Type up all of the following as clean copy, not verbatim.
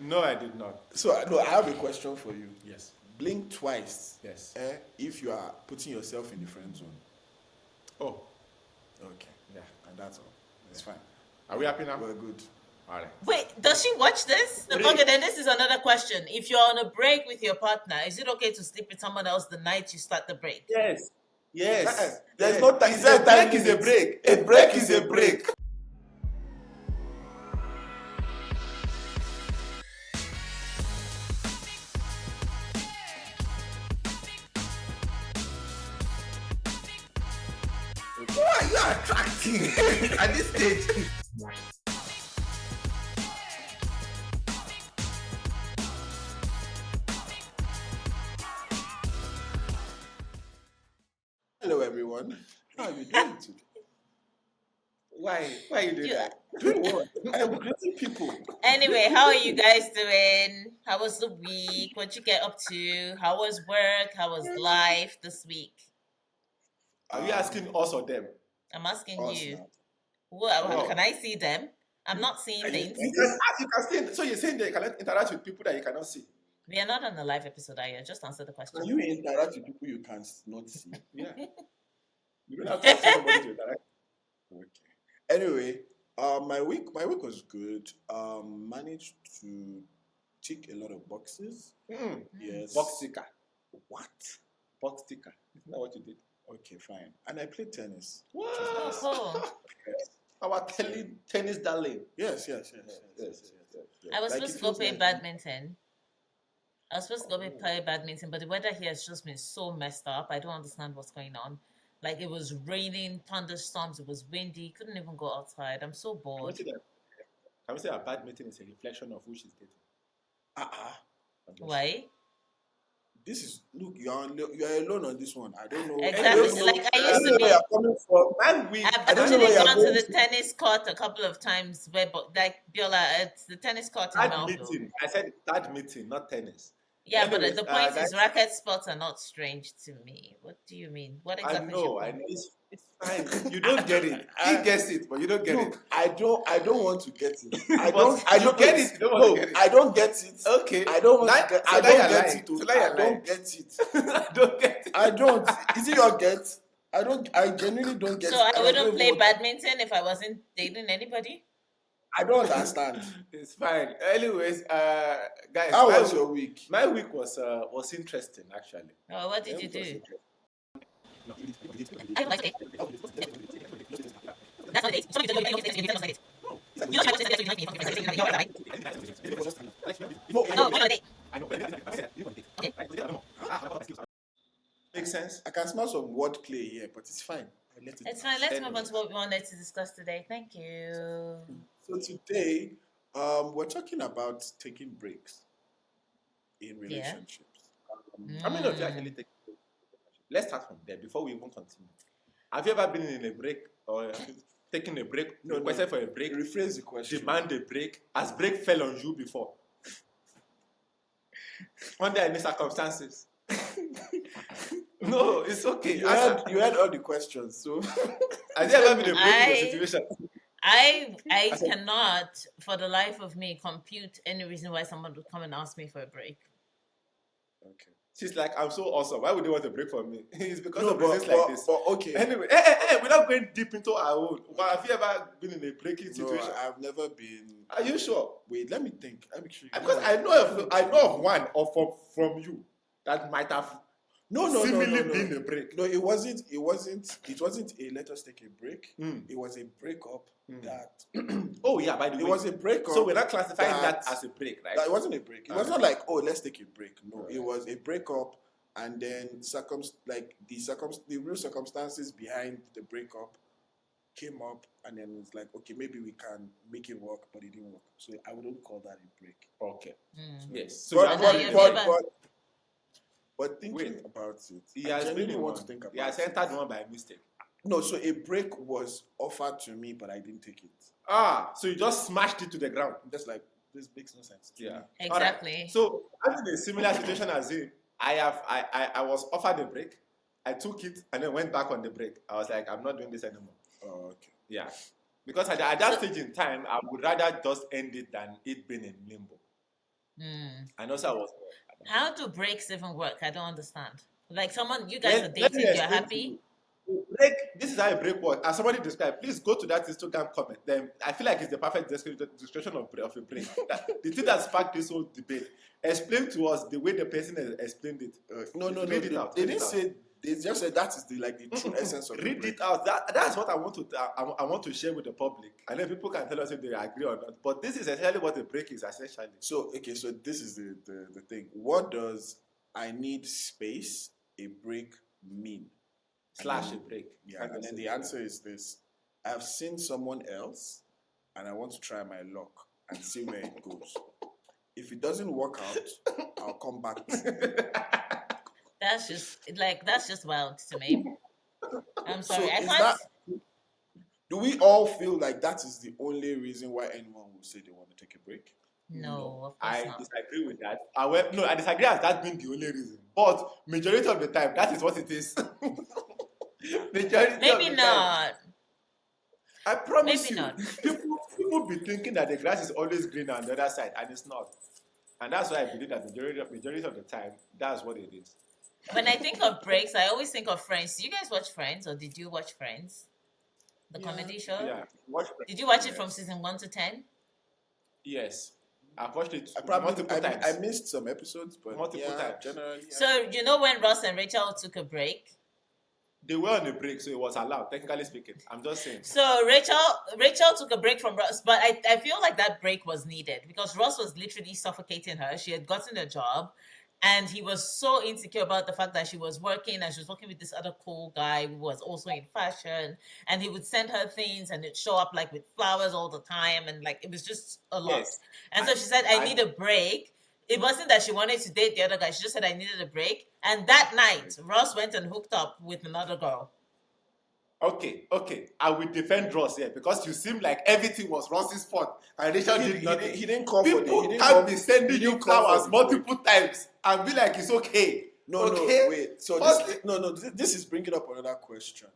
No, I did not. So no, I have a question for you. Yes. Blink twice. Yes. If you are putting yourself in the friend zone. Oh, Okay. yeah. And that's all. It's fine. Are we happy now? We're good. All right. Wait, does she watch this? Okay, then this is another question. If you're on a break with your partner, is it okay to sleep with someone else the night you start the break? Yes. Yes. There's yes. no time. Is a break is a limit. break. A break is a break. Who are you attracting at this stage? Hello, everyone. How are you doing today? Why? Why are you doing You- that? Doing what? I am greeting people. Anyway, how are you guys doing? How was the week? What'd you get up to? How was work? How was life this week? Are you asking us or them? I'm asking Us you. now. Well, Oh. can I see them? I'm not seeing things. You can see. So you're saying that you cannot interact with people that you cannot see? We are not on the live episode, are you? Just answer the question. Can you interact with people you can not see? Yeah. You don't have to see somebody to interact. Okay. Anyway, my week was good. Managed to tick a lot of boxes. Yes. Box sticker. What? Box sticker. Isn't that what you did? Okay, fine. And I played tennis. Oh, What? cool. Our tennis darling. Yes. I was Like, supposed it to go feels play like- badminton. I was supposed to go play badminton, but the weather here has just been so messed up. I don't understand what's going on. Like, it was raining, thunderstorms, it was windy, couldn't even go outside. I'm so bored. Can we say our badminton is a reflection of who she's dating? Why? This is look. You are alone on this one. I don't know. Exactly. I don't know, Like, I used don't to know be- where you're coming from. Man, we. I've I don't know actually where you're gone to going the to. tennis court a couple of times where, like, Biola, it's the tennis court in Melville. Badminton. I said badminton, not tennis. Yeah, Anyways, but the point guys, is, racket sports are not strange to me. What do you mean? What I exactly is your know. point? It's fine. You don't get it. He gets it, but you don't get it. Look, I don't want to get it. I But don't. you get it, you don't want to No, get it. I don't get it. Okay. I don't want Now- to get. so I now don't you're get lying. it. Too. So now you're I lying. don't get it. I don't get it. I don't. Is it your get? I don't. I genuinely don't get So it. I wouldn't don't play even- badminton if I wasn't dating anybody? I don't understand. It's fine. Anyways, guys, How my was week- your week? My week was interesting actually. Oh, what did you It was do? interesting. I like it. That's not a date. Somebody told you you don't like it. You don't try to say that you like me. You don't like me. No, Oh, why not a date? Makes sense. I can smell some wordplay here, but it's fine. I'll let it It's fine. Let's move on Anyways. to what we wanted to discuss today. Thank you. So today, we're talking about taking breaks in relationships. How many of you actually take a break? Let's start from there before we even continue. Have you ever been in a break or taken a break, No, requested for a break, Rephrase the question. demand a break, has break fell on you before? Under any circumstances? No, it's okay. You had all the questions, so Has there ever been a break in I- your situation? I cannot, for the life of me, compute any reason why someone would come and ask me for a break. okay. She's like, I'm so awesome. Why would they want a break from me? It's because No, of reasons like this. but okay. Anyway, we're not going deep into our own. But have you ever been in a breaking No, situation? I've never been. Are you sure? Wait, let me think. Let me sure. Because I know of one or from you that might have No. seemingly been a break. No, it wasn't a let us take a break. Mm. It was a breakup that Oh yeah, by the way. it was a breakup. So we're not classifying that that- as a break, right? that it wasn't a break. It was Okay. not like, oh, let's take a break. No, Alright. it was a breakup, and then the real circumstances behind the breakup came up, and then it's like, okay, maybe we can make it work, but it didn't work. So I wouldn't call that a break. Okay. Mm. Yes. So But you now have- you've but, never- but, but thinking Wait. about it, he I has genuinely been want one. to think about He has it. entered one by mistake. No, so a break was offered to me, but I didn't take it. So you just smashed it to the ground. Just like, this makes no sense. to Yeah. me. All right. Exactly. So I'm in a similar situation as him. I was offered a break. I took it and then went back on the break. I was like, I'm not doing this anymore. Oh, okay. Yeah. Because at that stage in time, I would rather just end it than it being in limbo. And also I was How do breaks even work? I don't understand. Like you guys are let me dating, you're explain to happy. you. Break, this is how a break works. As somebody described, please go to that Instagram comment. Then I feel like it's the perfect description of a break. The thing that sparked this whole debate. Explain to us the way the person has explained it. No. Read it out. They Read it didn't out. say. They just said that is the true essence of the Read break. it out. That's what I want to I want to share with the public, and then people can tell us if they agree or not. But this is essentially what a break is. Essentially, So so this is the thing. What does I need space a break mean? slash a break. Yeah, and then the answer is this: I've seen someone else, and I want to try my luck and see where it goes. If it doesn't work out, I'll come back to you. That's just wild to me. I'm sorry. So I is can't. that? Do we all feel like that is the only reason why anyone will say they want to take a break? No, of course I not. disagree with that. I disagree as that being the only reason. But majority of the time, that is what it is. Majority Maybe of the time. not. I promise Maybe you, not. people be thinking that the grass is always greener on the other side, and it's not. And that's why I believe that majority of the time, that's what it is. When I think of breaks, I always think of Friends. Do you guys watch Friends, or did you watch Friends? The comedy show? Yeah. Did you watch it from season 1 to 10? Yes. I've watched it Multiple times. I missed some episodes, but Multiple times. generally. Yeah. So, you know when Ross and Rachel took a break? They were on a break, so it was allowed, technically speaking. I'm just saying. So Rachel took a break from Ross, but I feel like that break was needed because Ross was literally suffocating her. She had gotten a job, and he was so insecure about the fact that she was working and she was working with this other cool guy who was also in fashion, and he would send her things and it'd show up like with flowers all the time, and like it was just a lot. Yes. And so she said, I need a break. It wasn't that she wanted to date the other guy. She just said, I needed a break. And that night, Ross went and hooked up with another girl. Okay. I will defend Ross here because you seem like everything was Ross's fault and Rachel did nothing. He didn't come for the. People He didn't can't come, be sending he you didn't come flowers for the break. multiple times and be like it's okay. No, okay? wait. So Firstly- this is bringing up another question.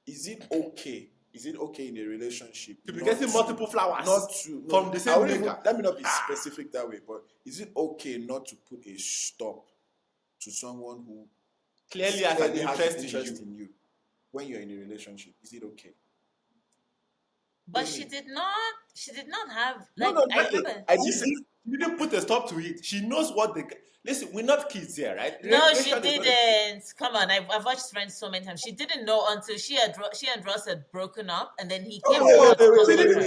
Is it okay? Is it okay in a relationship To be not getting multiple flowers not to from the I same wouldn't even- maker. let me not be specific that way, but is it okay not to put a stop to someone who Clearly has an has interest in you. in you when you're in a relationship? Is it okay? But she did not have No, like no, I nothing. remember. She didn't put a stop to it. She knows what they. Listen, we're not kids here, right? No, she Relation is not a- didn't. Come on, I've watched Friends so many times. She didn't know until she and Ross had broken up, and then he came Wait, over to wait, comfort wait,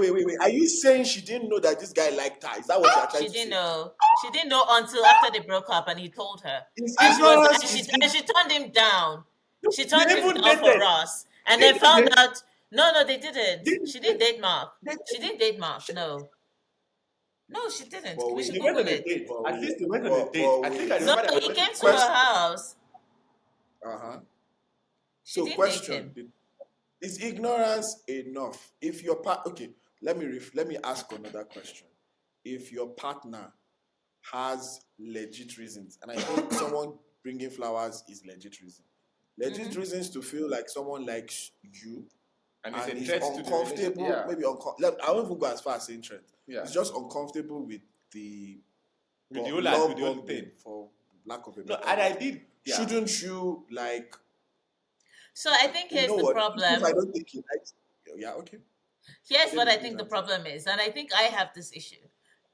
her. wait. Are you saying she didn't know that this guy liked her? Is that what you're trying She to didn't say? know. She didn't know until after they broke up, and he told her. It's And ignorance. she turned him down. She turned They him even down for dated. Ross, and They then found did. out. No, they didn't. Did- She didn't date Mark. They- She didn't date Mark. No, she didn't. But We wait, should They went Google on a it. date. Well, At least they went on well, a date. well, I think wait. I No, remember that he they came went to Question. her house. Uh-huh. She So didn't date question: him. Is ignorance enough? If your okay, let me ask another question. If your partner has legit reasons, and I think someone bringing flowers is legit reason, Mm-hmm. reasons to feel like someone likes you and and it's is a threat to the uncomfortable, relationship. Yeah. maybe uncomfortable. I won't even go as far as saying threat. Yeah. It's just uncomfortable with the With the love whole with the whole bombing, thing. for lack of a No, better and I word. did. Yeah. Shouldn't you like? So I think You here's know the what? problem. If I don't think he likes, yeah, okay. Here's what I Please think the answer. problem is, and I think I have this issue.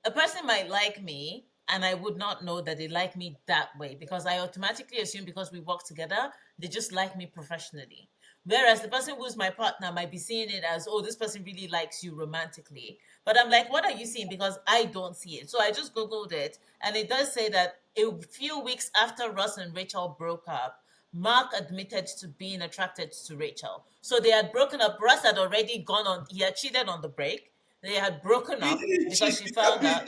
A person might like me, and I would not know that they like me that way because I automatically assume because we work together, they just like me professionally. Whereas the person who's my partner might be seeing it as, oh, this person really likes you romantically. But I'm like, what are you seeing? Because I don't see it. So I just Googled it, and it does say that a few weeks after Ross and Rachel broke up, Mark admitted to being attracted to Rachel. So they had broken up. Ross had already gone on, he had cheated on the break. They had broken up He didn't because cheat. she found out.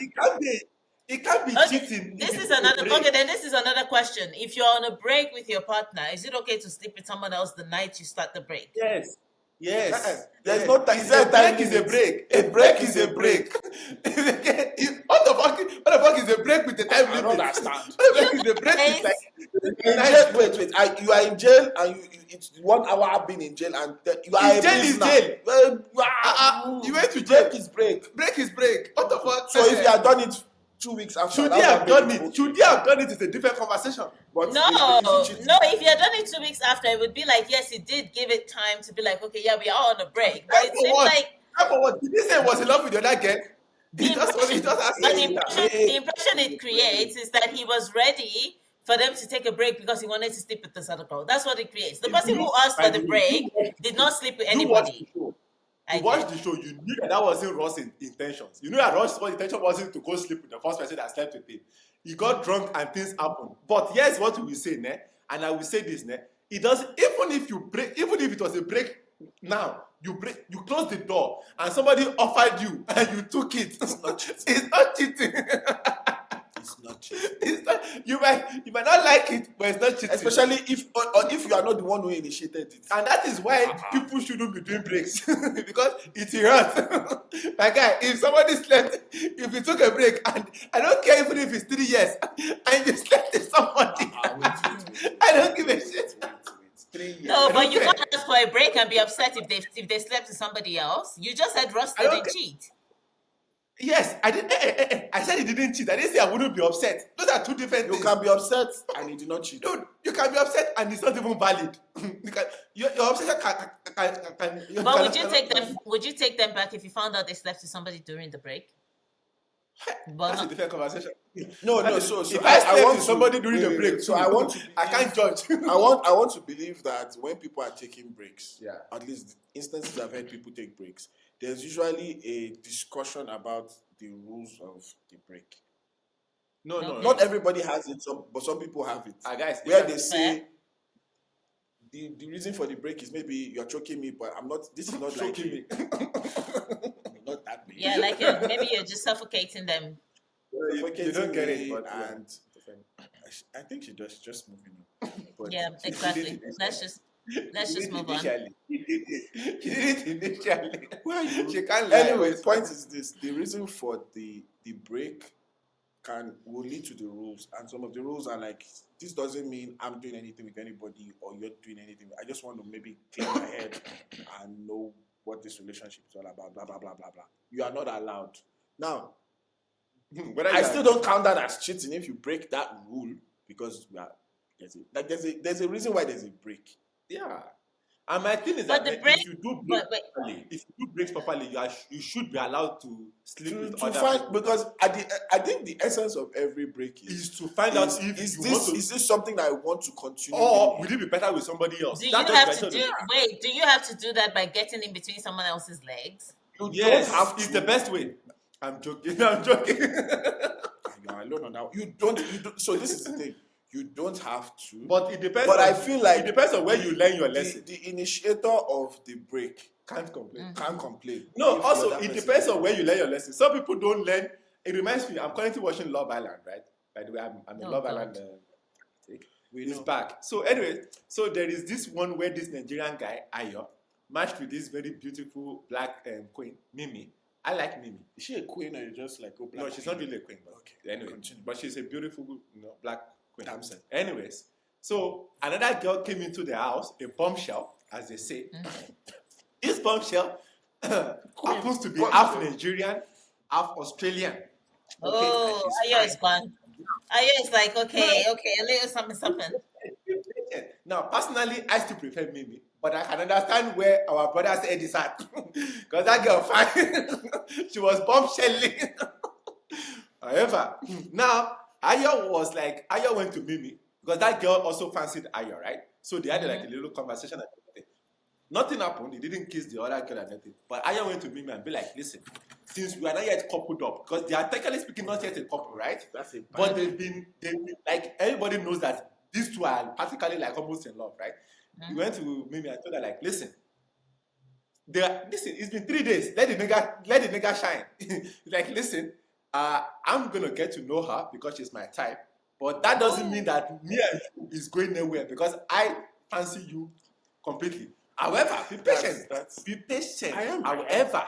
It can't be Okay, cheating. this if is you another break. okay. Then this is another question. If you're on a break with your partner, is it okay to sleep with someone else the night you start the break? Yes. Yes. There's no time. It's Is there a a time break is a limit? break. A break is a break. What the fuck is a break with the time I don't limit? understand. What the fuck is a break with guys- like In jail, wait. You are in jail and with 1 hour I've been in jail and you are In a jail is prisoner. jail. Well, You went to jail. break is break. Break is break. What the fuck? So if you had done it 2 weeks after, should that he would have been done it? okay. Should he have done it? It's a different conversation. But No, is it cheating? no. If you had done it 2 weeks after, it would be like, yes, he did give it time to be like, okay, yeah, we are on a break. But it For seems what? like For what? Did he say he was in love with the other girl? the He just impression, asked but me that. the impression it creates is that he was ready for them to take a break because he wanted to sleep with this other girl. That's what it creates. The person who asked for the break did not sleep with You watched anybody. the show. I You watched did. the show. You knew that wasn't Ross' intentions. You knew that Ross' intention wasn't to go sleep with the first person that slept with him. He got drunk and things happened. But here's what we will say, ne? And I will say this, ne? It doesn't. Even if it was a break now, you close the door and somebody offered you and you took it. It's not cheating. It's not cheating. It's not cheating. It's not, you might not like it, but it's not cheating. Especially if you are not the one who initiated it. And that is why people shouldn't be doing breaks because it hurts. My guy, if somebody slept, if you took a break, and I don't care even if it's 3 years, and you slept with somebody, Wait. I don't give a shit. Wait. 3 years. No, but you Okay. can't ask for a break and be upset if they slept with somebody else. You just said Ross I don't didn't ca- cheat. Yes, I did. I said he didn't cheat. I didn't say I wouldn't be upset. Those are two different You things. can be upset and he did not cheat. Dude, you can be upset and it's not even valid. Your obsession can But would you take them? Would you take them back if you found out they slept with somebody during the break? But That's a not, different conversation. No. That is- So if I slept want with to- somebody during wait, the wait, break, wait. So I want to. I can't judge. I want to believe that when people are taking breaks, Yeah. at least the instances I've heard people take breaks, there's usually a discussion about the rules of the break. No. Not everybody has it, but some people have it. Guys, Where they say the reason for the break is maybe you're choking me, but I'm not. This is not like choking me. not that big. yeah, like maybe you're just suffocating them. You don't get it, but and I think she just moving on. But Yeah, exactly. Let's just move on. She did it initially. Why you- She can't lie. Anyway, point is this: the reason for the break will lead to the rules, and some of the rules are like, this doesn't mean I'm doing anything with anybody or you're doing anything. I just want to maybe clear my head and know what this relationship is all about. Blah blah blah blah blah. You are not allowed. Now, Whether I you still don't count that as cheating if you break that rule because there's a reason why there's a break. Yeah. And my thing is But that the break- if you do but- breaks properly, you should be allowed to sleep with To other find people. because I think the essence of every break Is to find out if is you this want to, is this something that I want to continue or doing? will it be better with somebody else? Do you That's have just to my do? thought. Wait, do you have to do that by getting in between someone else's legs? You Yes, don't have it's to. the best way. I'm joking. I'm joking. You're alone on that. You don't. So this is the thing. You don't have to. But it depends. But on, I feel like it depends on where you learn your lesson. the initiator of the break Can't complain. can't complain. No, If the also other it person- depends on where you learn your lesson. Some people don't learn. It reminds me, I'm currently watching Love Island, right? By the way, I'm a Oh, Love God. Island. We It's know. back. So anyway, so there is this one where this Nigerian guy Ayo matched with this very beautiful black queen Mimi. I like Mimi. Is she a queen or you just like go black? No, she's not really a queen, but Okay, anyway, continue. but she's a beautiful, black queen. Damsel. Anyways, so another girl came into the house, a bombshell, as they say. This bombshell happens to be half Nigerian, half Australian. Oh, and Ayo she's is gone. Ayo is like, okay, a little something. fine. Now, personally, I still prefer Mimi, but I can understand where our brother's head is at. Because that girl, fine. She was bombshelling. However, now, Ayo went to Mimi, because that girl also fancied Ayo, right? So they had like a little conversation and everything. Nothing happened. He didn't kiss the other girl and anything. But Ayo went to Mimi and be like, listen, since we are not yet coupled up, because they are technically speaking not yet a couple, right? That's a But they've been like, everybody knows that these two are practically like almost in love, right? He went to Mimi and told her like, listen, it's been 3 days. Let the nigga shine. He's like, listen, I'm gonna get to know her because she's my type. But that doesn't mean that me and you is going nowhere because I fancy you completely. However, be patient. Be patient. I am. However,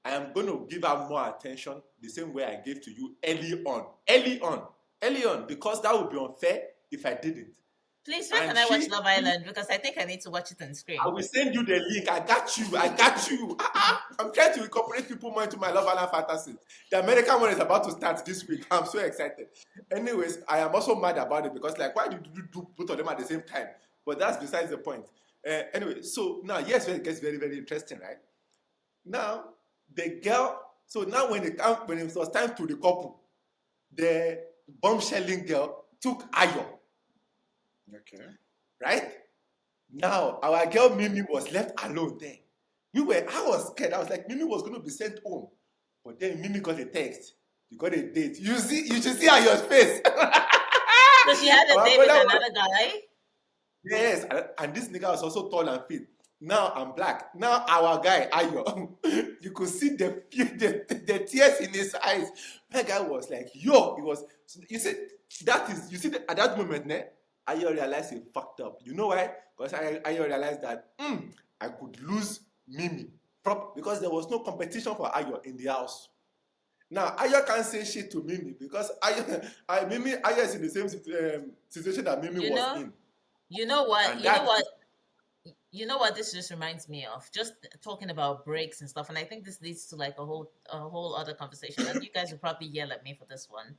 I am going to give her more attention the same way I gave to you early on, because that would be unfair if I didn't. Please, where And can I watch she, Love Island? Because I think I need to watch it on I screen. will send you the link. I got you. I got you. I'm trying to incorporate people more into my Love Island fantasy. The American one is about to start this week. I'm so excited. Anyways, I am also mad about it because, like, why did you do both of them at the same time? But that's besides the point. Anyway, so now, yes, it gets very, very interesting, right? Now, the girl, so now when it was time to the couple, the bombshelling girl took Ayo, Okay. right? Now, our girl Mimi was left alone there. I was scared. I was like, Mimi was going to be sent home. But then Mimi got a text. She got a date. You should see Ayo's face. So she had a Our date with brother was, another guy. yes, and this nigga was also tall and fit. Now I'm black. Now our guy Ayo, you could see the tears in his eyes. That guy was like, yo, it was. You see, at that moment, Ayo realized he fucked up. You know why? Because Ayo realized that I could lose Mimi, because there was no competition for Ayo in the house. Now Ayo can't say shit to Mimi because Ayo is in the same situation that Mimi You was know, in, you know what, and you know that. what, you know what this just reminds me of. Just talking about breaks and stuff, and I think this leads to like a whole other conversation. And you guys will probably yell at me for this one.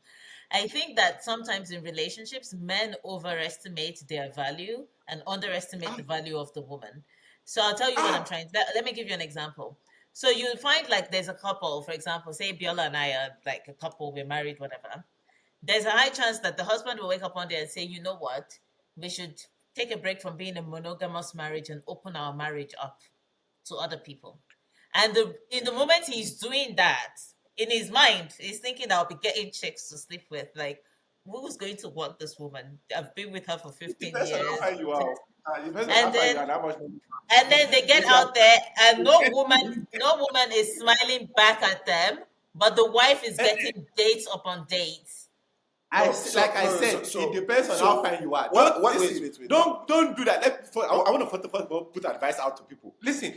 I think that sometimes in relationships, men overestimate their value and underestimate the value of the woman. So I'll tell you what I'm trying. Let me give you an example. So you'll find like there's a couple, for example, say Biola and I are like a couple, we're married, whatever. There's a high chance that the husband will wake up one day and say, you know what, we should take a break from being a monogamous marriage and open our marriage up to other people. And in the moment he's doing that, in his mind, he's thinking I'll be getting chicks to sleep with. Like, who's going to want this woman? I've been with her for It 15 depends on how years. far you are. It depends on how And far you then are and how much money. and then they get If you are, out there and no woman is smiling back at them, but the wife is getting dates upon dates. No, so like I no, no, said, so it depends on how so far you are. what? Don't What? Wait, listen. wait, wait. Don't do that. I want to first of all put advice out to people. Listen,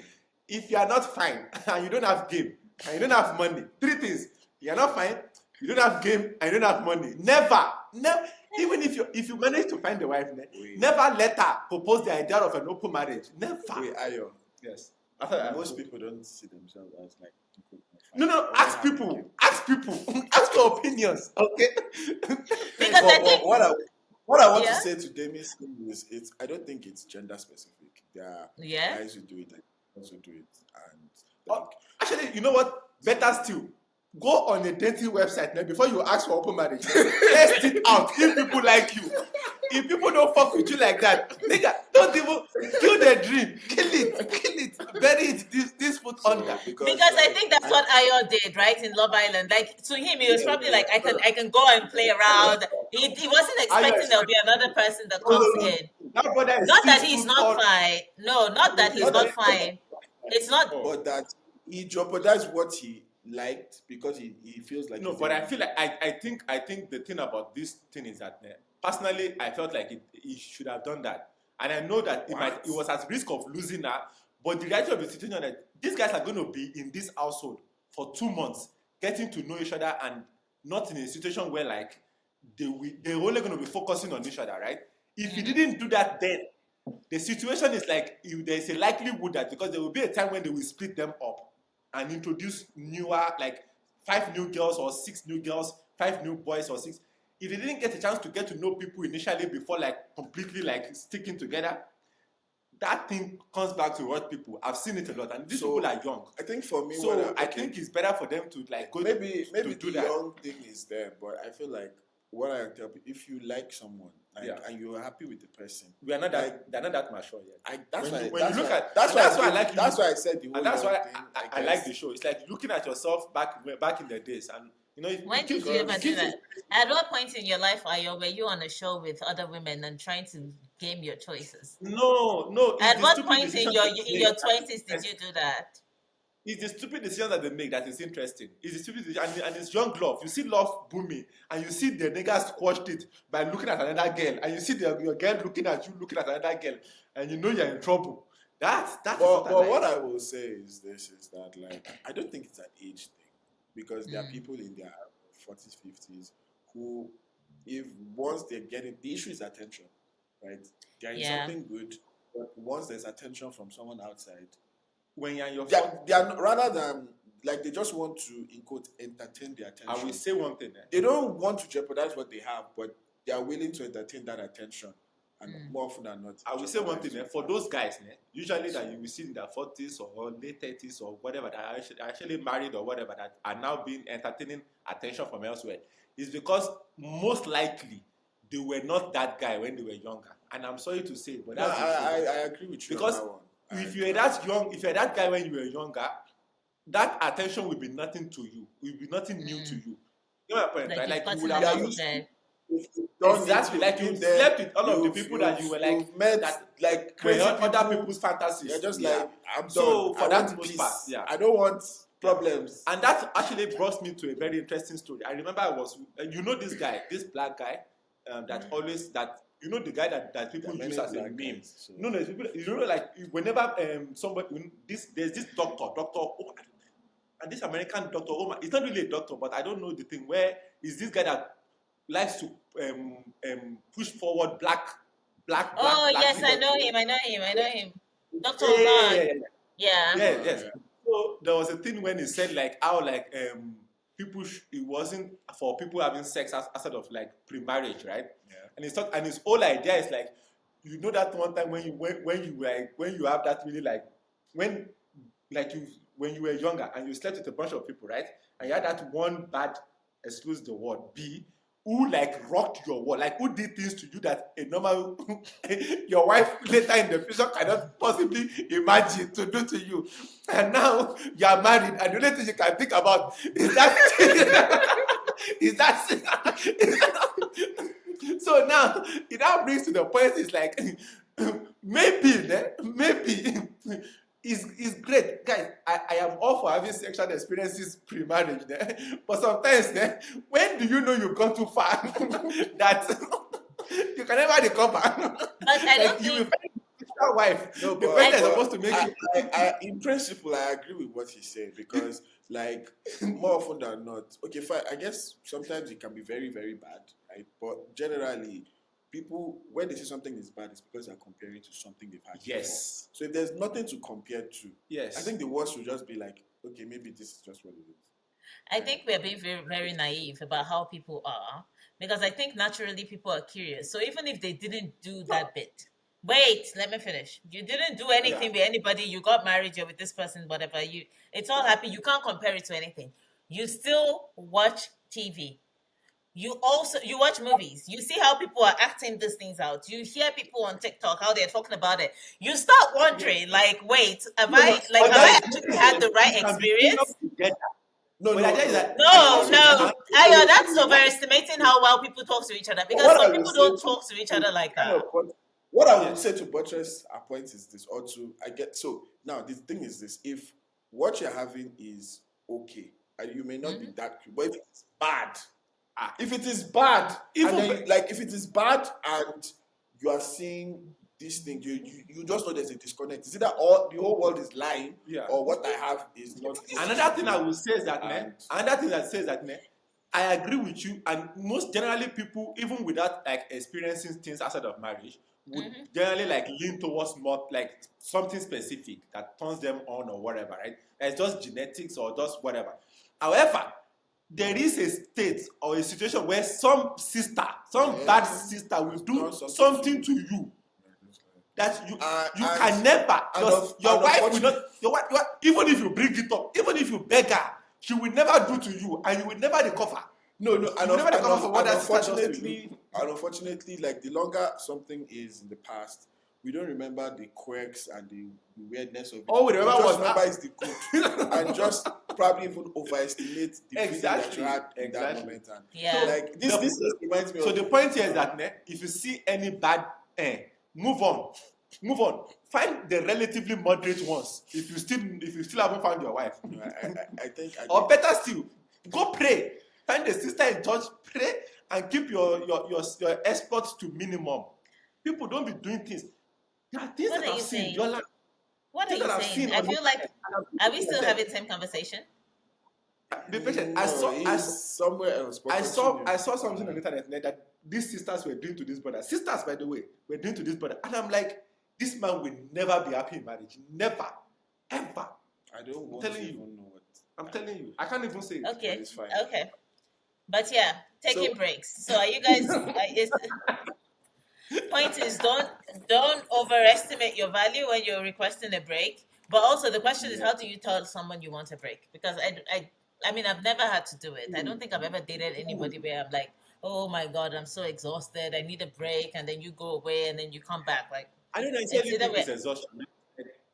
if you are not fine and you don't have game and you don't have money, three things: you are not fine, you don't have game, and you don't have money. Never. Even if you manage to find a wife, Wait. never let her propose the idea of an open marriage. Never. Wait, Ayo. Yes. After that, Most people don't see themselves as like people. No. Ask people. Ask people. Ask your opinions. Okay. Because I But think, what I want to yeah, say to Demi's thing is I don't think it's gender specific. There are yeah. guys who do it and girls who do it, and Oh, like actually, you know what? Better still, go on a dating website now before you ask for open marriage. Test it out. If people like you, if people don't fuck with you like that, nigga, don't even kill the dream. Kill it, bury it. This foot so under. because Because I like think that's what Ayo did, right, in Love Island. Like to him, he was yeah, probably yeah, like, I can go and play around. He wasn't expecting there'll be another person that comes in. That brother is Not that 6 he's foot not tall. fine. No, not that he's not not that, fine. It's not. Oh. but that he jeopardized what he liked because he feels like No, he's but the I one. feel like I think the thing about this thing is that personally I felt like he should have done that, and I know that What? it was at risk of losing her. But the reality of the situation is that these guys are going to be in this household for 2 months, getting to know each other, and not in a situation where like they're only going to be focusing on each other, right? If he didn't do that, then the situation is like there's a likelihood that because there will be a time when they will split them up and introduce newer, like 5 new girls or 6 new girls, 5 new boys or 6. If they didn't get a chance to get to know people initially before like completely like sticking together, that thing comes back to hurt people. I've seen it a lot, and these So, people are young. I think for me, So I think it's better for them to like go maybe to do the that. young thing is there, but I feel like what I tell people, if you like someone Yeah. and you're happy with the person, We are not that they're not that mature yet. that's When why you- when that's you look why at- that's and why that's why I like that's you- why I said the whole And that's young why thing, I like the show. It's like looking at yourself back in the days, and you know, When did you ever do that? At what point in your life, Ayo, were you on a show with other women and trying to game your choices? No. It's At the what stupid point decision in your they in make your that is 20s did you interesting. do that? It's the stupid decision that they make that is interesting. It's the stupid decision, and it's young love. You see love booming, and you see the niggas squashed it by looking at another girl, and you see your girl looking at you, looking at another girl, and you know you're in trouble. That is But what I like. what I will say is this: is that like I don't think it's an age thing because there are people in their 40s, 50s who, if once they're getting the issue is attention. right? They're in Yeah. something good, but once there's attention from someone outside, When you're in your they are rather than like they just want to in quote entertain the attention. I will say one thing. They don't want to jeopardize what they have, but they are willing to entertain that attention, and more often than not, I will say one thing. jeopardize For what those guys, usually that you will see in their 40s or late 30s or whatever that are actually married or whatever that are now being entertaining attention from elsewhere, is because most likely they were not that guy when they were younger. And I'm sorry to say, but No, that's the truth. I agree with you Because on that one. I if agree. you were that young, if you're that guy when you were younger, that attention will be nothing to you. Will be nothing new to you. You know my point, Like right? you've Like you gotten would enough have of used that. exactly like you slept with all of the people that you were like you've met that like were crazy on other people. people's fantasies. You're just Yeah. like I'm So, done. for I that want most peace. part, yeah. I don't want problems. And that actually brought me to a very interesting story. I remember I was, this guy, this black guy, that always that the guy that people There are use many as a black meme. guys, so- No, people, like whenever somebody there's this doctor, and this American doctor. It's not really a doctor, but I don't know the thing. Where is this guy that likes to push forward black? Oh black yes, I people? know him. Dr. Yeah, Omar. yeah. Yeah. Yes. So there was a thing when he said like how like people it wasn't for people having sex outside of like pre-marriage, right? Yeah. And his whole idea is like that one time when you have that really like when you were younger and you slept with a bunch of people, right? And you had that one bad, excuse the word, B, who like rocked your world, like who did things to you that a normal your wife later in the future cannot possibly imagine to do to you. And now you are married, and the only thing you can think about is that so now it now brings to the point is like maybe it's great, guys. I am all for having sexual experiences pre-marriage, but sometimes when do you know you've gone too far that you can never recover? But I don't you will think find a future wife. No, The but- person is but supposed to make you. in principle, I agree with what he said because, like, more often than not, okay, fine. I guess sometimes it can be very, very bad, right? But generally, people when they say something is bad, it's because they're comparing to something they've had. Yes. Before. So if there's nothing to compare to, Yes. I think the worst would just be like, okay, maybe this is just what it is. I think we're being very, very naive about how people are because I think naturally people are curious. So even if they didn't do that bit, wait, let me finish. You didn't do anything with anybody. You got married. You're with this person. Whatever. It's all happy. You can't compare it to anything. You still watch TV. You watch movies. You see how people are acting these things out. You hear people on TikTok how they're talking about it. You start wondering, like, wait, have I actually had the right experience? No, But no, the idea is that- No, Ayo, that's overestimating how well people talk to each other because what I some will people say don't to- talk to each other like kind that. of what I would Yes. say to buttress our point is this, or to I get so now the thing is this: if what you're having is okay, and you may not be that, but if it's bad, if it is bad, Even and then be- like if it is bad and you are seeing this thing, you just know there's a disconnect. Is it that all the whole world is lying, Yeah. or what I have is not? Another thing I will say is that, And- another thing that says that, I agree with you, and most generally people, even without like experiencing things outside of marriage, would generally like lean towards more like something specific that turns them on or whatever, right? It's just genetics or just whatever. However, there is a state or a situation where some bad sister will do Done something to you that you and- can never and just your and wife will not your wife even if you bring it up, even if you beg her, she will never do to you and you will never recover. No, You will never recover from what that sister does to you. unfortunately, like the longer something is in the past, we don't remember the quirks and the weirdness of it. All we remember just was remember that- is the good, and just probably even overestimate the feeling that you had in that Exactly. moment. And Yeah. so, like this just reminds me So of the point here is that if you see any bad move on. Find the relatively moderate ones if you still haven't found your wife. I think Or better still, go pray. Find a sister in church, pray, and keep your exploits to minimum. People don't be doing things. There are things What that are I've you seen. saying? You're like, What are things you that I've saying? seen I on feel the- like, and I've are we seen still them. having the same conversation? Be patient. No, he's somewhere else. But continue. I saw something on the internet that these sisters were doing to this brother. Sisters, by the way, were doing to this brother, and I'm like, this man will never be happy in marriage. Never, ever. I don't want telling to you. even know what. I'm telling you. I can't even say it. Okay. But it's fine. Okay. But yeah, taking So- breaks. So are you guys? Point is, don't overestimate your value when you're requesting a break. But also the question is, how do you tell someone you want a break? Because I mean, I've never had to do it. I don't think I've ever dated anybody where I'm like, oh my god, I'm so exhausted, I need a break, and then you go away and then you come back. Like, I don't It's necessarily either think it's way. exhaustion.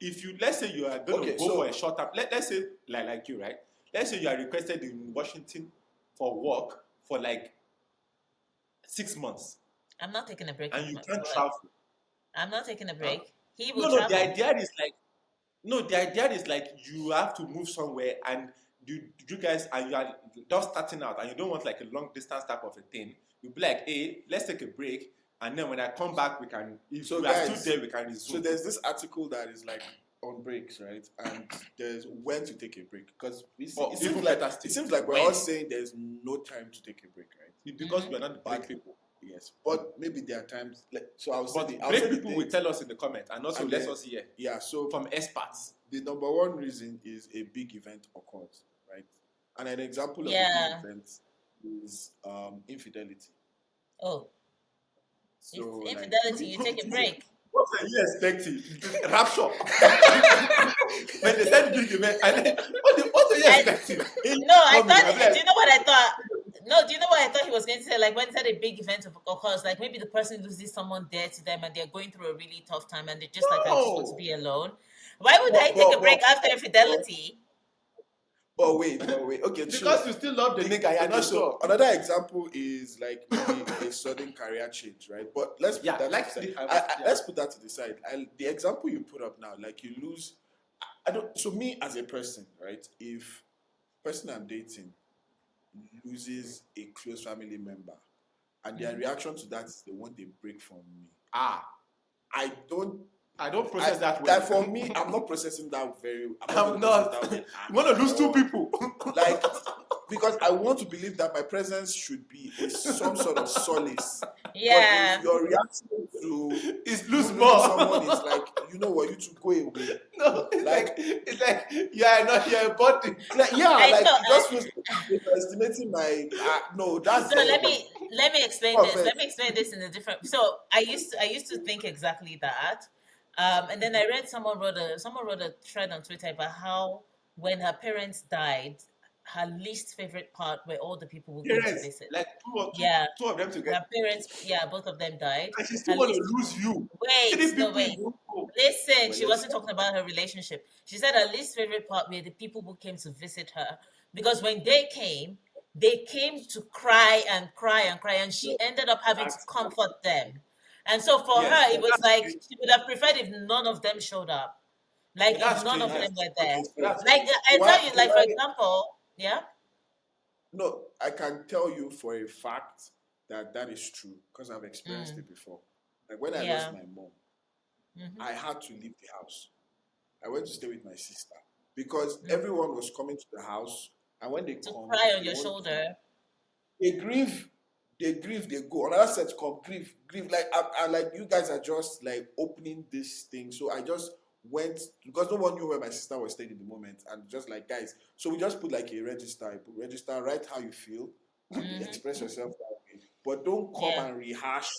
If you, let's say you are going Okay, to go so- for a short term, let's say like you, right? Let's say you are requested in Washington for work for like 6 months I'm not taking a break. and with you my- can't travel. I'm not taking a break. He will No, travel. the idea is like, you have to move somewhere and you guys, and you are just starting out and you don't want like a long distance type of a thing. You'll be like, hey, let's take a break, and then when I come back, we can, if So we are guys, still there, we can So resume. there's this article that is like on breaks, right? And there's when to take a break because Or it even seems like better still, it seems like we're when? all saying there's no time to take a break, right? Because we are not break But- people. Yes, but maybe there are times. Like, so I'll say But I'll break say the people thing- will tell us in the comment, and also And let then- us hear Yeah, so from experts. the number one reason is a big event occurs, right? And an example of a Yeah. big event is infidelity. Oh, So if like, infidelity, you take a break. What were you expecting? Rapture. When they said big event, and then, what were you expecting? No, I Coming, thought. I'm like, Do you know what I thought? No, do you know what I thought he was going to say? Like when he said a big event occurs, like maybe the person loses someone dear to them and they're going through a really tough time and they're just like, I just want to No. be alone. Why would But- I take a but- break but- after infidelity? but wait. Okay, because you still love the nigga, you're not so sure. Another example is like maybe a sudden career change, right? But let's put Yeah, that like to the side. the- I- yeah. Let's put that to the side. The example you put up now, like you lose. I don't. So me as a person, right? If person I'm dating loses a close family member, and their reaction to that is they want a break from me, Ah, I don't. I don't process that way. That for me, I'm not processing that very. I'm gonna not. process that way You want to lose two all. people. Like, because I want to believe that my presence should be some sort of solace. Yeah. But if your reaction to It's you lose losing more. someone is like, you know what, you two go away. No, it's like you are not your body. Like, yeah, I like know, it just feels like you're estimating my. No, that's. So let me explain Oh, this. fair. Let me explain this in a different. So I used to think exactly that, and then I read someone wrote a thread on Twitter about how when her parents died, her least favorite part were all the people who came to Parents, visit. like Yeah. two of them together. Her parents, yeah, both of them died. And she still Her want to least- lose you. Wait, Three no, people wait. in one go. Listen, Well, she wasn't talking about her relationship. She said her least favorite part were the people who came to visit her because when they came to cry and cry and cry, and she ended up having to comfort them. And so for Yes, her, it was that's like true. she would have preferred if none of them showed up. Like That's if none true, of yes. them were there. That's Like I Why- tell you, like for why- example, yeah. No, I can tell you for a fact that is true because I've experienced it before. Like when I Yeah. lost my mom, Mhm. I had to leave the house. I went to stay with my sister because everyone was coming to the house, and when they To come, cry on they your want- shoulder. they grieve, they go. Another set come, grieve. Like I like you guys are just like opening this thing. So I just went because no one knew where my sister was staying in the moment, and just like guys, so we just put like a register. I put register, write how you feel, express yourself that way, but don't come Yeah. and rehash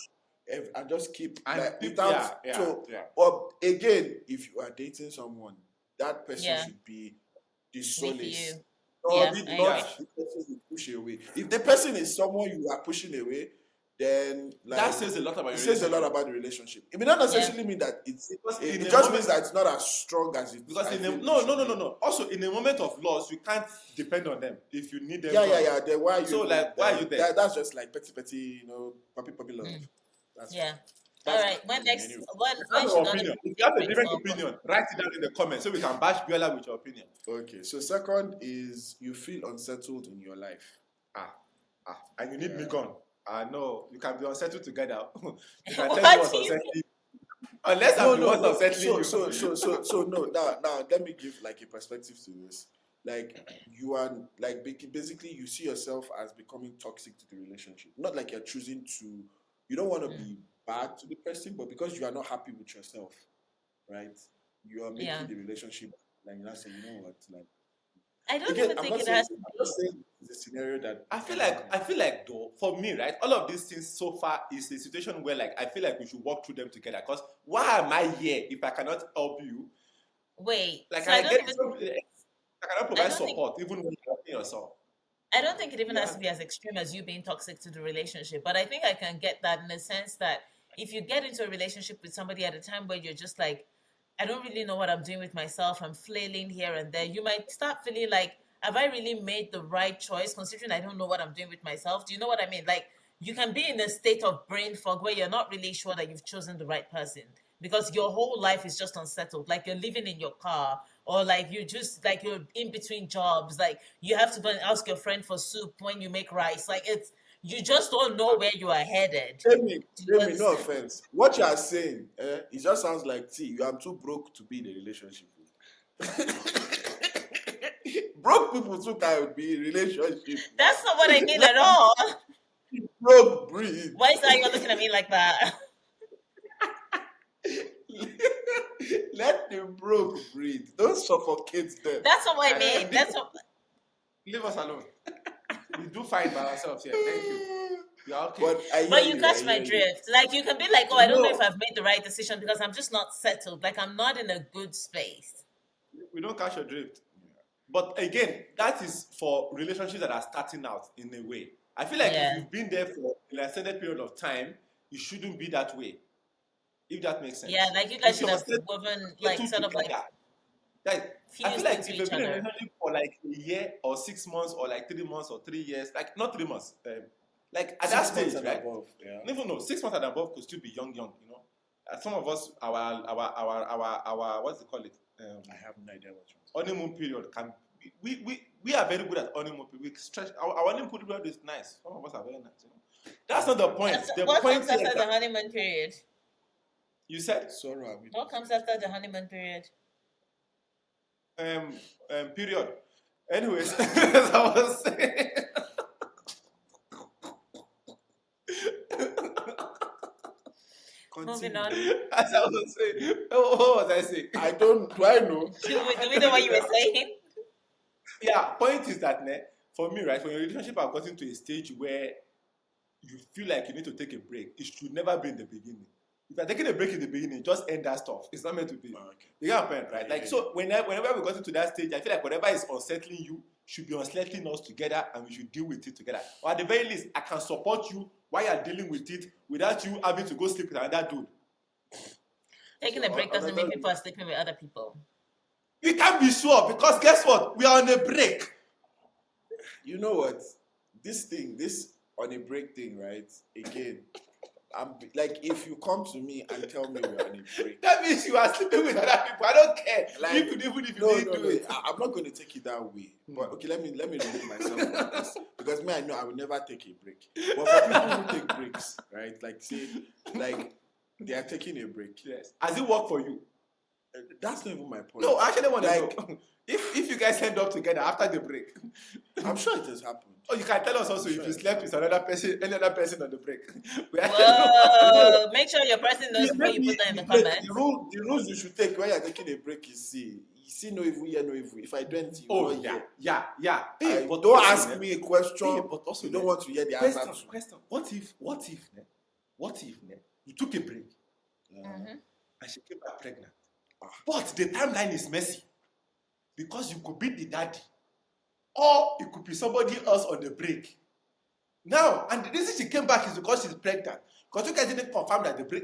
and just keep And like keep- without. yeah, so, yeah. or again, if you are dating someone, that person Yeah. should be the With solace. you. Not, Yeah, not I the person you push away. If the person is someone you are pushing away, then like That says a lot about it your says a lot relationship. about the relationship. It may not necessarily mean that Because it in a just moment- means that it's not as strong as it. Because I in feel a, it no. should be. Also, in a moment of loss, you can't depend on them if you need them. Yeah. Then why are you? So, like, why are you there? That's just like petty, puppy love. That's Yeah. That's All right. When next? anyway. When That's should your other opinion. people If you have a take different breaks? opinion, write it down in the comments so we can bash Biola with your opinion. Okay. So second is you feel unsettled in your life. And you need me Yeah. gone. No, you can be unsettled together. You can What tell me what's do you- unsettling you. Unless I'm the one unsettling you. So no. Now let me give like a perspective to this. like you are like basically you see yourself as becoming toxic to the relationship. Not like you're choosing to. You don't want to Mm. be bad to the person, but because you are not happy with yourself, right? You are Yeah. making the relationship like you not say, you know what, like I don't again, even I'm think not it saying has to I'm not be. saying it's a scenario that I it feel can like happen. though for me, right, all of these things so far is a situation where like I feel like we should walk through them together. Because why am I here if I cannot help you? Wait, Like so I I don't get even some, I cannot I provide don't think support even when you're helping yourself. I don't think it even has Yeah. to be as extreme as you being toxic to the relationship. But I think I can get that in the sense that if you get into a relationship with somebody at a time where you're just like, I don't really know what I'm doing with myself, I'm flailing here and there, you might start feeling like, have I really made the right choice considering I don't know what I'm doing with myself? Do you know what I mean? Like, you can be in a state of brain fog where you're not really sure that you've chosen the right person because your whole life is just unsettled. Like, you're living in your car, or like you just like you're in between jobs, like you have to go and ask your friend for soup when you make rice, like it's you just don't know where you are headed. Do you Jamie, no understand? offense. What you are saying, it just sounds like, see, you are too broke to be in a relationship. Broke people too can be in relationship now. That's not what I mean at all. Broke breed. Why is that you're looking at me like that? Let the broke breathe. Don't suffocate them. That's not what I And mean. That's what. leave us alone. We do fine by ourselves here. Thank you. We are okay. But I hear But you you. I catch my hear you. drift. Like you can be like, oh, I don't know if No, I've made the right decision because I'm just not settled. Like I'm not in a good space. We don't catch your drift. But again, that is for relationships that are starting out in a way. I feel like if Yeah. you've been there for an extended period of time, it shouldn't be that way. If that makes Yeah, sense. like you guys If should you're have woven like settled sort of like together, like I feel fused like into if you've each been in a other. relationship for like a year or 6 months or like 3 months or 3 years, like not 3 months, like at that 6 months stage, and right? above. Yeah. Even no, 6 months and above could still be young, you know. Some of us, our what's it call it? I have no idea what you're Honeymoon period can we are very good at honeymoon period. We stretch our honeymoon period is nice. Some of us are very nice, you know. That's not the point. The What point comes here is after the that honeymoon period? you said Sorrow, we What comes after the honeymoon period? period. Anyways, as I was saying. Moving continue. on. As I was saying, what was I saying? I don't. Do I know? Do we know what you were saying? Yeah, point is that for me, right, when your relationship have gotten to a stage where you feel like you need to take a break, it should never be in the beginning. If you're taking a break in the beginning, just end that stuff. It's not meant to be. Oh, okay. You get my point, right? Yeah, Like, so whenever we got into that stage, I feel like whatever is unsettling you should be unsettling us together and we should deal with it together. Or at the very least, I can support you while you're dealing with it without you having to go sleep with another dude. Taking So, a break doesn't mean another- people are sleeping with other people. We can't be sure because guess what? We are on a break. You know what? This on a break thing, right? Again, I'm like, if you come to me and tell me we're on a break, That means you are sleeping with other people. I don't care. Like, even if you no, didn't do it. I'm not going to take it that way. But okay, let me remove myself from this because me, I know I will never take a break. But for people who take breaks, right? Like say, like they are taking a break. Yes. Has it worked for you? That's not even my point. No, I actually want to Like- know. If you guys end up together after the break, I'm sure it has happened. oh, you can tell us also Sure. if you slept with another person, any other person on the break. We Whoa! Make sure your person knows before you put that in the comments. The rules you should take when you're taking a break is see no evil, hear no evil. If I do anything, you Oh will not yeah. hear. Hey, But but don't also, ask me a question. Hey, but also, You don't want to hear the answer to. question. What if you took a break Mhm. and she came back pregnant? But the timeline is messy because you could be the daddy, or it could be somebody else on the break. Now, and the reason she came back is because she's pregnant. Because you guys didn't confirm that the break.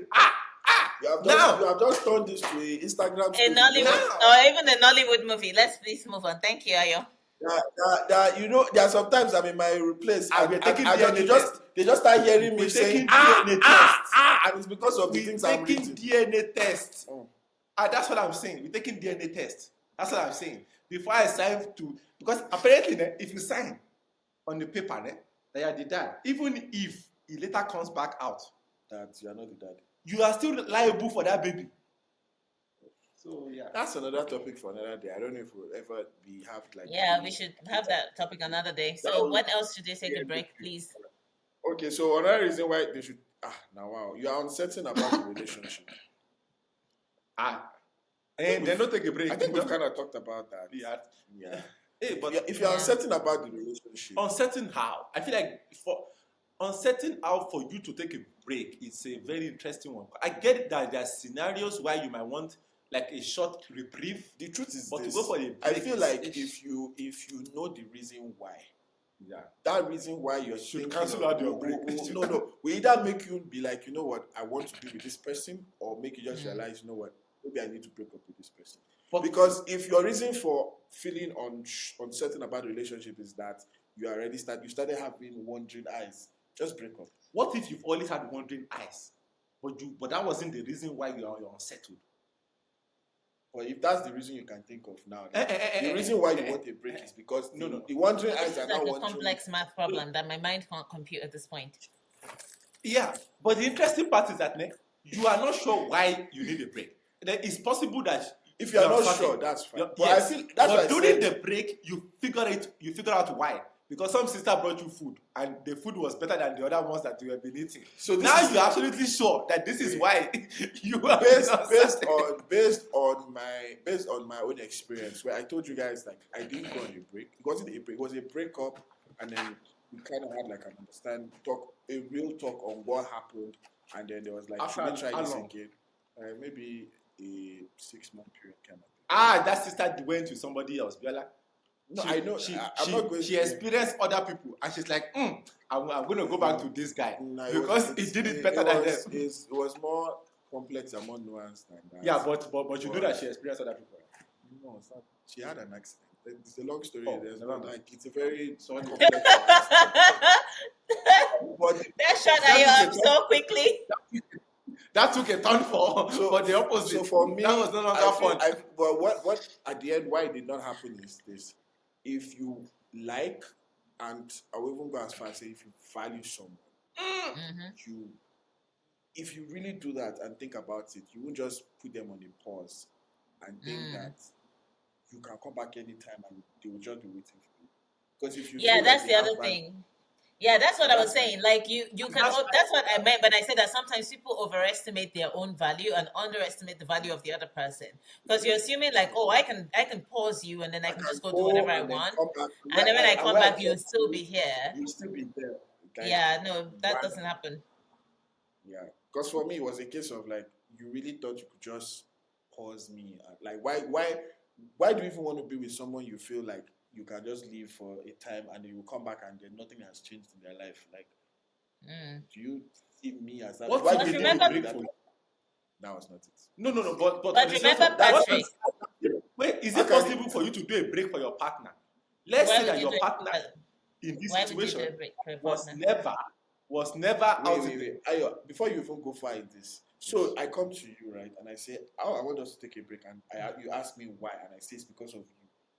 You have Now. just turned this to a Instagram A story. Nollywood, Now. or even a Nollywood movie. Let's please move on. Thank you, Ayo. You know, there are sometimes I'm in my place And we're taking I DNA they just start hearing me We're saying taking DNA tests. and it's because of the We're things I'm taking reading. DNA tests. Oh. That's what I'm saying. We're taking DNA tests. That's what I'm saying. Before I sign to, because apparently, if you sign on the paper that you're the dad, even if it later comes back out, That you are not the dad. you are still liable for that baby. So yeah. That's another topic for another day. I don't know if we'll ever have like. Yeah, we should have that topic another day. That So was- when else should they take yeah, a break, please? Okay, so another reason why they should now wow, you are uncertain about the relationship. And then don't take a break. I think we've kind of talked about that. Yeah. Yeah. Hey, but If you're Yeah. uncertain about the relationship, uncertain how? I feel like for uncertain how for you to take a break is a very interesting one. I get that there are scenarios where you might want like a short reprieve, the truth is but this. to go for a break, I feel like is- if you know the reason why, yeah, that reason why you're Should thinking cancel of- out your break. no, we either make you be like, you know what, I want to be with this person, or make you just Mm. realize, you know what, maybe I need to break up with this person. But- Because if your reason for feeling uncertain about the relationship is that you started having wandering eyes, just break up. what if you've always had wandering eyes, but that wasn't the reason why you're unsettled? But if that's the reason you can think of now, Eh, then eh, eh, the eh, reason why eh, you want a break is because no. the wandering This eyes is are like not a wandering. complex math problem that my mind can't compute at this point. Yeah, but the interesting part is that you are not sure why you need a break. Then it's possible that If you are not uncertain. sure, that's fine. You're- But yes, I feel that's why but I during said- the break, you figure out why. Because some sister brought you food and the food was better than the other ones that you have been eating. So this Now is- you're absolutely sure that this is why you are based uncertain. on my own experience, where I told you guys like I didn't go on a break. It wasn't a break. It was a breakup, and then we kind of had like an a real talk on what happened, and then there was like, After should we try how this long? again? Maybe a 6-month period kind of thing. That sister went with somebody else, Biola. No, She- I know. I'm not going. She experienced other people and she's like, I'm going to go back to this guy No, because he did it better than them. It was more complex and more nuanced than that. Yeah, but you know that she experienced other people. No, it's not. She had an accident. It's a long story. Oh, There's never not mind. like it's a very Sorry. complex. but That shot at you up so quickly. That took a turn for the opposite. So for me, that was no longer I feel- fun. But what at the end, why it did not happen is this: if you like, and I will even go as far as say, if you value someone, Mm-hmm. if you really do that and think about it, you won't just put them on a pause and think that you can come back anytime and they will just be waiting for you. Because if you Yeah, feel that's like the they other have thing. Yeah, that's what I was That's saying. Like you can. That's That's what I meant when I said that sometimes people overestimate their own value and underestimate the value of the other person. Because you're assuming like, oh, I can pause you and then I can just go do whatever I and then want, come back. and then when I And come when back, you'll still be here. You'll still be there. Like, Yeah, no, that why- doesn't happen. Yeah, because for me it was a case of like you really thought you could just pause me. Like why do you even want to be with someone you feel like you can just leave for a time and you will come back and then nothing has changed in their life? Like, do you see me as that? What Why if did they you remember- do that? That was not it. No, but But on the sense remember, of- that- Patrick, wait, is How it can possible for you to do a break for your partner? Let's why say would that you your do it? partner in this Why would you do a situation break for your was partner? never out. Wait. Ayo, before you even go far in this, so I come to you, right, and I say, "Oh, I want us to take a break," and you ask me why, and I say it's because of you.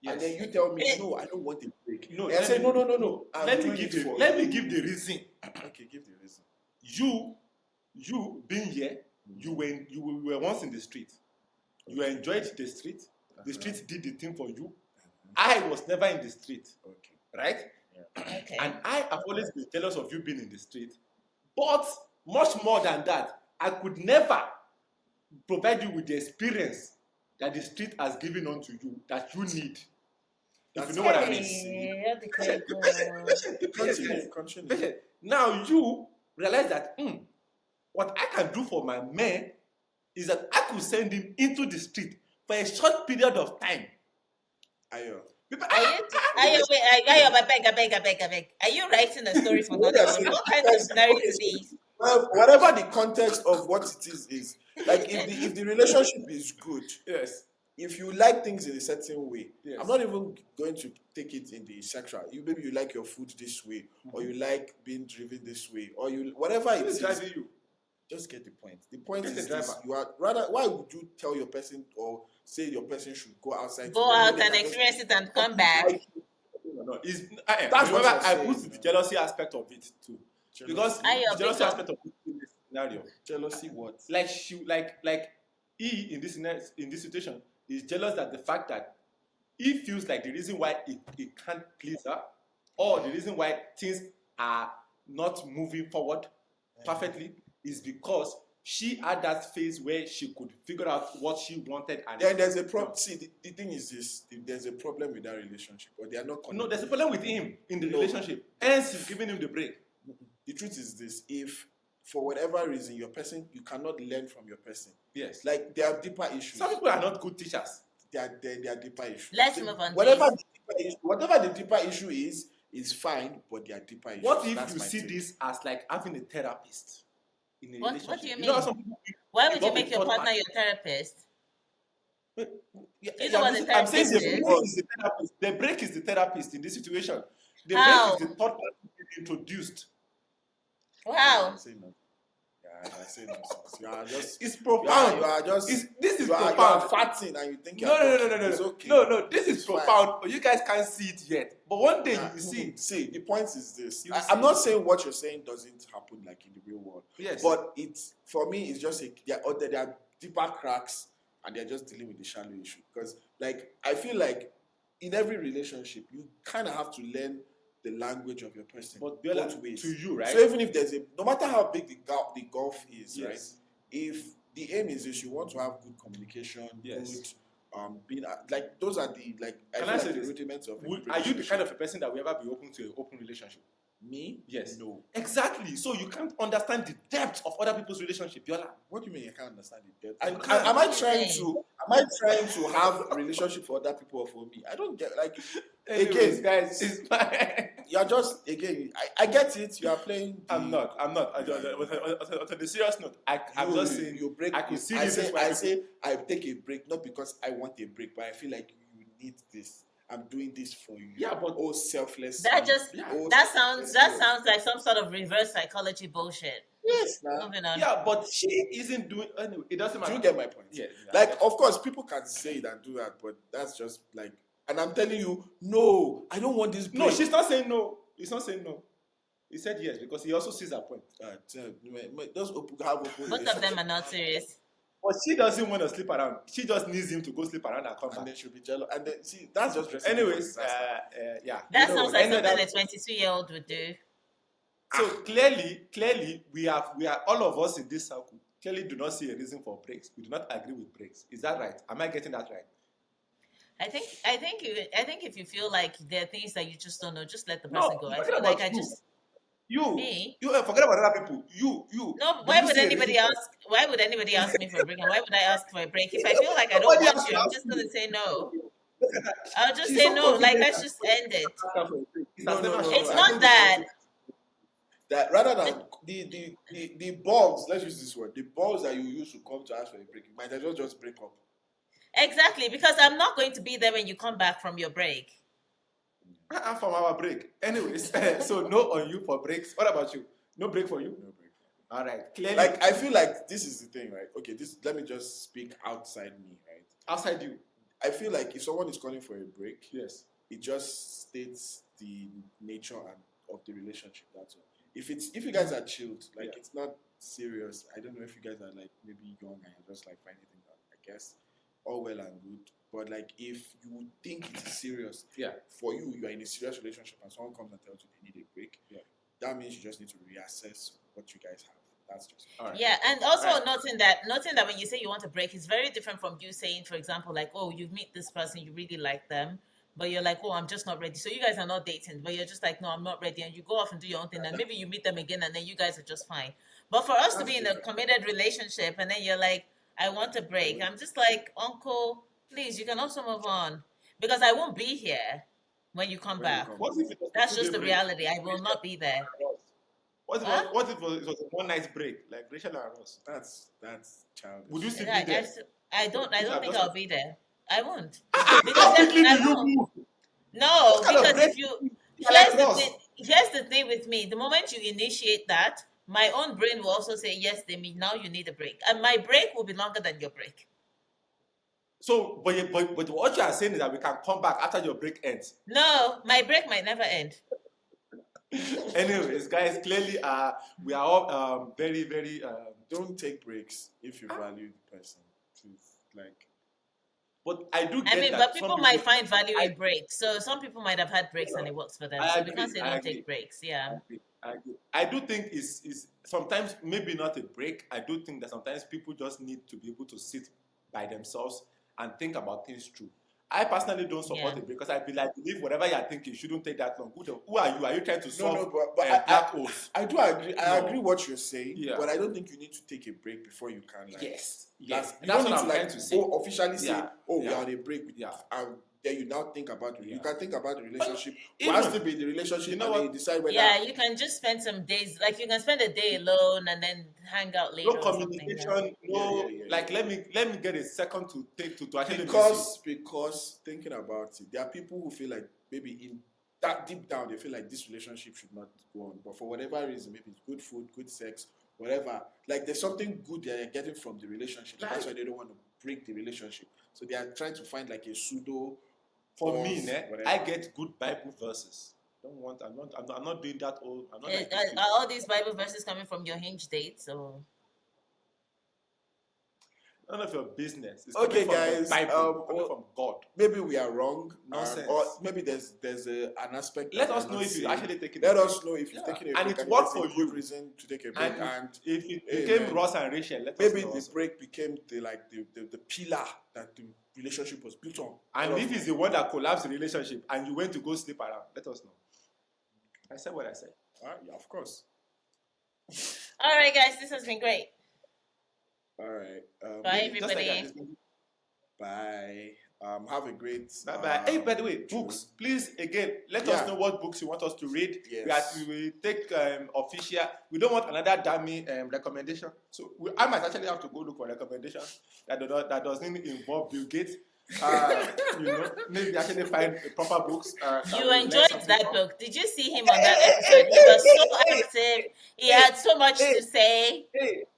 Yes. And then you tell me, "No, I don't want a break." No, And I let say, me- "No. I'm Let me doing give it for let me you." give the reason. Okay, give the reason. You being here, you were once in the street. You enjoyed the street. The street did the thing for you. I was never in the street, Okay. right? Okay. And I have always been jealous of you being in the street. But much more than that, I could never provide you with the experience that the street has given unto you that you need. If you know what I mean. Hey, you're the critical. Continue. Now you realize that what I can do for my man is that I could send him into the street for a short period of time. Ayo. People, Wait, I beg. Are you writing a story for Nollywood? What kind of scenario is this? Well, whatever the context of what it is like if the relationship is good, yes. if you like things in a certain way, Yes. I'm not even going to take it in the sexual. Maybe you like your food this way, or you like being driven this way, or you whatever it Who is is. driving you? Just get the point. The point Get is the this: driver. you are rather. Why would you tell your person or say your person should go outside? Go to out they and can just- experience it and come back. No. That's what remember, I'm I saying, put the jealousy aspect of it too. Because Ayo, the jealousy because- aspect of it in this scenario. jealousy, what? Like he in this situation is jealous that the fact that he feels like the reason why he can't please her, or the reason why things are not moving forward perfectly, is because she had that phase where she could figure out what she wanted, and Then there's a problem. See, the thing is this: there's a problem with that relationship, but they are not. no, there's a problem with him in the No. relationship. Hence, he's giving him the break. The truth is this: if for whatever reason your person, you cannot learn from your person. Yes. Like there are deeper issues. Some people are not good teachers. There are deeper issues. Let's move on. Whatever please. the deeper issue, whatever the deeper issue is fine, but there are deeper issues. What if That's you my see take. this as like having a therapist in a What relationship? do you know how mean? some people Why would you involve make a your third partner party? your therapist? Yeah, You know what a I'm saying therapist the is? break is the therapist. The break is the therapist in this situation. The How? break is the third party being introduced. Wow. I say no. Yeah, I say nonsense. You are just. It's You are, profound. you are just. This is you are profound. farting and you think No, you're no, no, talking. no, no, It's no, okay. no. This is It's fine. profound, but you guys can't see it yet. But one day Nah, you will see it. See, the point is this. You will I'm see not it. saying what you're saying doesn't happen like in the real world. Yes. But it's for me, it's just there are deeper cracks, and they're just dealing with the shallow issue. Because like I feel like in every relationship, you kind of have to learn the language of your person But Biola, both ways. to you, right? So even if there's no matter how big the gulf is, Yes. right? If the aim is this, you want to have good communication, Yes. good being like those are the like Can feel I like say the this? rudiments of a Are you the relationship. kind of a person that will ever be open to an open relationship? Me? Yes. No. Exactly. So you can't understand the depth of other people's relationship, Biola. What do you mean you can't understand the depth? You can't- Am I what trying you're saying. to have a relationship for other people or for me? I don't get like Anyways, again, guys, it's fine. you're just again. I get it. You are playing. I'm not. On the serious note, I'm just saying. you break. I could see I reasons say why I people- say I take a break not because I want a break, but I feel like you need this. I'm doing this for you. Yeah, but oh selfless. That just Yeah. that sounds like some sort of reverse psychology bullshit. yes. Nah. Moving on. yeah, but she isn't doing. Anyway, it doesn't Do matter. you get my point? Yeah. Like, of course, people can say it and do that, but that's just like, and I'm telling you, no, I don't want this break. No, she's not saying no. He's not saying no. He said yes because he also sees her point. Just have open Both of them are not serious. But she doesn't want to sleep around. She just needs him to go sleep around and come and back. then she'll be jealous. And then see, that's just dressing. Anyways, for disaster. yeah. That You know, sounds like any something other- a 22-year-old would do. So clearly, we are all of us in this circle clearly do not see a reason for breaks. We do not agree with breaks. Is that right? Am I getting that right? I think if you feel like there are things that you just don't know, just let the No, person go. I forget feel about like I you. just You, Me? forget about other people. You. no. Do Why you would see a anybody reason- ask? Why would anybody ask me for a break? And why would I ask for a break? If I feel like I don't Nobody want has you, to I'm ask just you. gonna say no. Look at that. I'll just She's say so no. Like confident let's that- just end it. It No, has no, never no, happened. It's I not think that. that rather than the balls, let's use this word, the balls that you use to come to ask for a break, you might as well just break up. Exactly, because I'm not going to be there when you come back from your break. From our break. Anyways, so no on you for breaks. What about you? No break for you? No break. All right. Clearly, Like I feel like this is the thing, right? Okay, let me just speak outside me, right? outside you. I feel like if someone is calling for a break, Yes. it just states the nature of the relationship. That's all. If you guys are chilled, like Yeah. it's not serious. I don't know if you guys are like maybe young and you're just like finding things out. I guess all well and good, but like if you think it is serious, Yeah. for you, you are in a serious relationship and someone comes and tells you they need a break. Yeah. That means you just need to reassess what you guys have. That's just All right. Yeah, and also Right. noting that when you say you want a break, it's very different from you saying, for example, like, oh, you meet this person, you really like them, but you're like, oh, I'm just not ready. So you guys are not dating, but you're just like, no, I'm not ready, and you go off and do your own thing, and maybe you meet them again, and then you guys are just fine. But for us to That's be in a committed relationship, and then you're like, I want a break, I'm just like, uncle, please, you can also move on, because I won't be here when you come When you back. come What if it was That's a just two-day the break? reality. I will not be there. What if, Huh? what if it was a one night break, like Rachel and Ross? that's childish. Would you still I, be there? I don't think just- I'll be there. I won't. How Because quickly I do you won't. move? No, What kind of because break? if you You're like Ross. here's the thing with me. The moment you initiate that, my own brain will also say, yes, Demi, now you need a break. And my break will be longer than your break. So, but what you are saying is that we can come back after your break ends. No, my break might never end. Anyways, guys, clearly, we are all very, very. Don't take breaks if you value the person. It's like, But I do get I mean, that but some people might find value in breaks. So some people might have had breaks and it works for them. I So we can't agree. say I don't agree. take breaks. Yeah. I agree. I do think is sometimes maybe not a break. I do think that sometimes people just need to be able to sit by themselves and think about things through. I personally don't support Yeah. it because I believe whatever you're thinking shouldn't take that long. Who are you? Are you trying to no, solve no, but black holes? I do agree. I No. agree what you're saying, Yeah. but I don't think you need to take a break before you can. Like, Yes. That's, you That's don't what need I'm to trying like to say. officially say, Yeah. oh, Yeah. we're on a break. Yeah. And then you now think about it. Yeah. You can think about the relationship. even- Once to be in the relationship, You know and what? then you decide whether. Yeah, you can just spend some days, like you can spend a day alone and then hang out later. No or something, communication. yeah. No. Yeah. Like let me get a second to actually Because thinking about it, there are people who feel like maybe in that deep down they feel like this relationship should not go on, but for whatever reason, maybe it's good food, good sex, whatever. Like there's something good they're getting from the relationship. That's why they don't want to break the relationship. So they are trying to find like a pseudo. For pause, me, whatever. I get good Bible verses. I'm not doing that old. I'm not like these Are people. all these Bible verses coming from your hinge dates or? None of your business. It's Okay, coming from guys, the Bible, coming from God. Maybe we are wrong, Nonsense. or maybe there's an aspect. Let that us we're know not if you seeing. actually take it. Let us know if you've Yeah. taken a And break it worked there's a for good you. reason to take a break. And If it Amen. became Ross and Rachel, let us maybe know the also. break became the pillar that the relationship was built on. And Let if us it's the one that collapsed the relationship and you went to go sleep around, let us know. I said what I said. know. Yeah, of course. All right, guys, this has been great. All right. Bye, Just like that, everybody. it's been- Bye. Have a great. Bye. Hey, by the way, books. Please, again, let us Yeah. know what books you want us to read. Yes. We will take official. We don't want another dummy recommendation. So I might actually have to go look for recommendations that doesn't involve Bill Gates. Maybe actually find proper books. You enjoyed that book. Did you see him on that episode? He was so active. He had so much to say.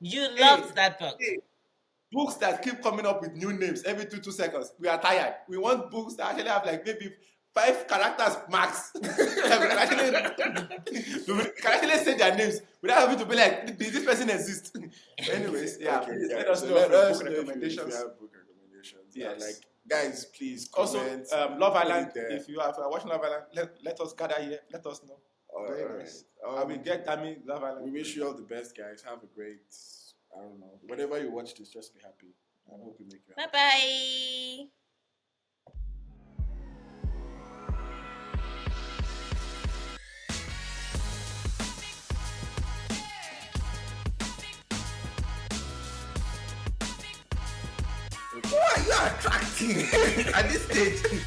You loved that book. Books that keep coming up with new names every 2 seconds. We are tired. We want books that actually have like maybe 5 characters max. we can actually say their names without having to be like, does this person exist? Anyways, yeah, Okay, please yeah. let us So know let your us book know if you recommendations. have book recommendations. Yes. And like, guys, please Also, comment. Love put it Island. there. If you are watching Love Island, let us gather here. Let us know. All Very right. nice. I will get Tammy Love Island. We wish you all the best, guys. Have a great, I don't know, whatever you watch this, just be happy. I hope we make you happy. Bye-bye. Who are you attracting at this stage?